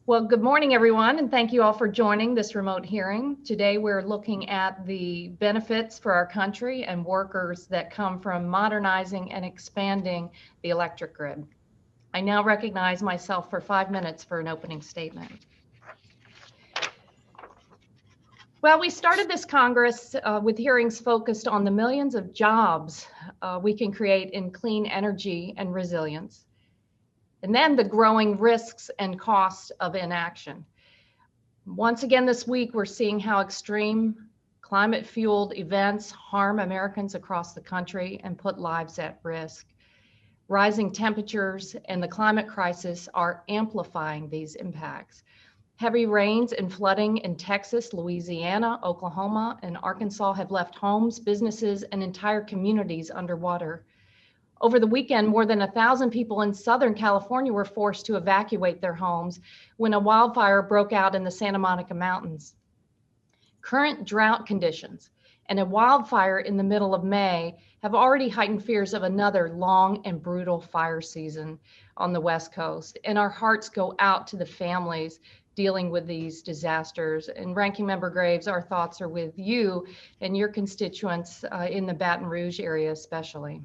Well, good morning, everyone, and thank you all for joining this remote hearing. Today, we're looking at the benefits for our country and workers that come from modernizing and expanding the electric grid. I now recognize myself for 5 minutes for an opening statement. Well, we started this Congress with hearings focused on the millions of jobs we can create in clean energy and resilience, and then the growing risks and costs of inaction. Once again this week, we're seeing how extreme climate-fueled events harm Americans across the country and put lives at risk. Rising temperatures and the climate crisis are amplifying these impacts. Heavy rains and flooding in Texas, Louisiana, Oklahoma, and Arkansas have left homes, businesses, and entire communities underwater. Over the weekend, more than 1,000 people in Southern California were forced to evacuate their homes when a wildfire broke out in the Santa Monica Mountains. Current drought conditions and a wildfire in the middle of May have already heightened fears of another long and brutal fire season on the West Coast. And our hearts go out to the families dealing with these disasters. And Ranking Member Graves, our thoughts are with you and your constituents in the Baton Rouge area especially.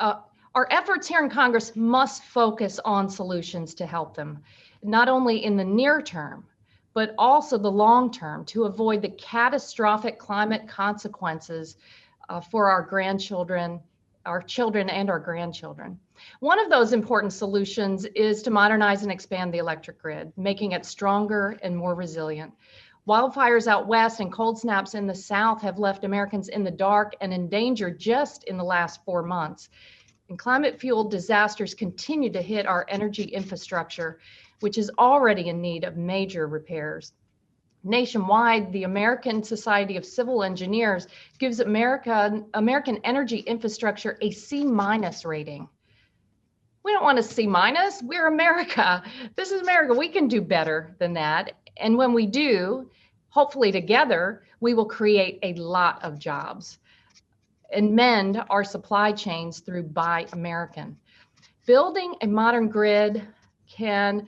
Our efforts here in Congress must focus on solutions to help them, not only in the near term, but also the long term to avoid the catastrophic climate consequences for our grandchildren, our children and our grandchildren. One of those important solutions is to modernize and expand the electric grid, making it stronger and more resilient. Wildfires out west and cold snaps in the south have left Americans in the dark and in danger just in the last 4 months. And climate-fueled disasters continue to hit our energy infrastructure, which is already in need of major repairs. Nationwide, the American Society of Civil Engineers gives American energy infrastructure a C- rating. We don't want a C-, we're America. This is America, we can do better than that. And when we do, hopefully together, we will create a lot of jobs and mend our supply chains through Buy American. Building a modern grid can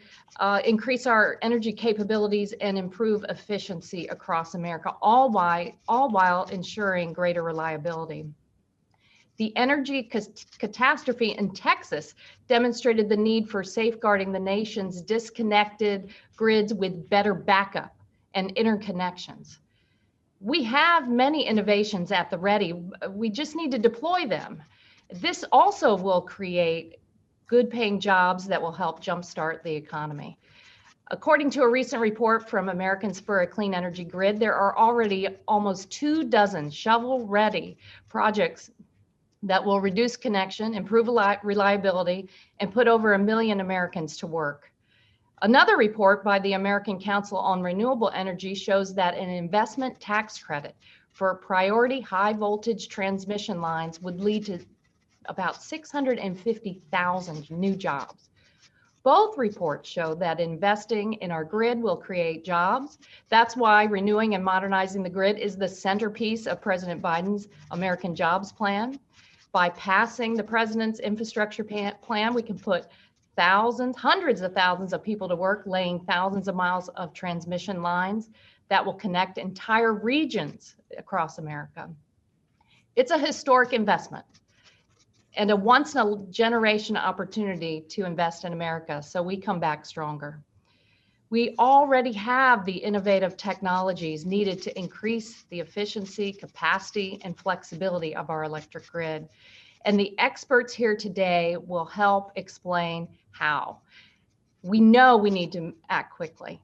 increase our energy capabilities and improve efficiency across America, all while ensuring greater reliability. The energy catastrophe in Texas demonstrated the need for safeguarding the nation's disconnected grids with better backup and interconnections. We have many innovations at the ready. We just need to deploy them. This also will create good paying jobs that will help jumpstart the economy. According to a recent report from Americans for a Clean Energy Grid, there are already almost 24 shovel-ready projects that will reduce connection, improve reliability, and put over 1 million Americans to work. Another report by the American Council on Renewable Energy shows that an investment tax credit for priority high voltage transmission lines would lead to about 650,000 new jobs. Both reports show that investing in our grid will create jobs. That's why renewing and modernizing the grid is the centerpiece of President Biden's American Jobs Plan. By passing the president's infrastructure plan, we can put thousands, hundreds of thousands of people to work, laying thousands of miles of transmission lines that will connect entire regions across America. It's a historic investment and a once in a generation opportunity to invest in America so we come back stronger. We already have the innovative technologies needed to increase the efficiency, capacity, and flexibility of our electric grid. And the experts here today will help explain how. We know we need to act quickly.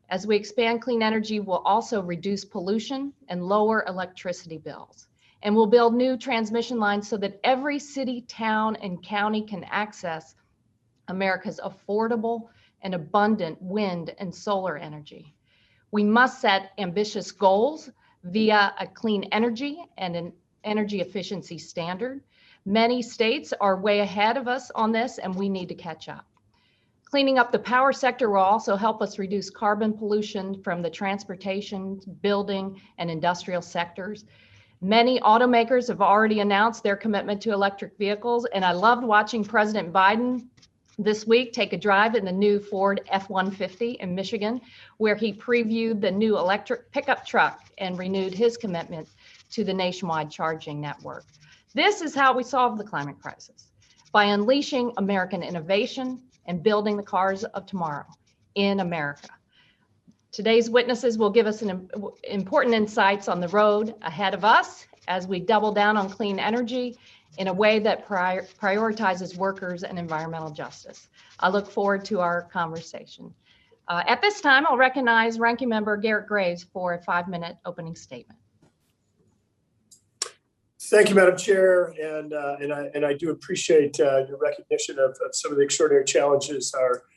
As we expand clean energy, we'll also reduce pollution and lower electricity bills. And we'll build new transmission lines so that every city, town, and county can access America's affordable and abundant wind and solar energy. We must set ambitious goals via a clean energy and an energy efficiency standard. Many states are way ahead of us on this, and we need to catch up. Cleaning up the power sector will also help us reduce carbon pollution from the transportation, building, and industrial sectors. Many automakers have already announced their commitment to electric vehicles, and I loved watching President Biden This week, take a drive in the new Ford F-150 in Michigan, where he previewed the new electric pickup truck and renewed his commitment to the nationwide charging network. This is how we solve the climate crisis, by unleashing American innovation and building the cars of tomorrow in America. Today's witnesses will give us important insights on the road ahead of us as we double down on clean energy in a way that prioritizes workers and environmental justice. I look forward to our conversation. At this time, I'll recognize Ranking Member Garrett Graves for a 5-minute opening statement. Thank you, Madam Chair, and I do appreciate your recognition of some of the extraordinary challenges our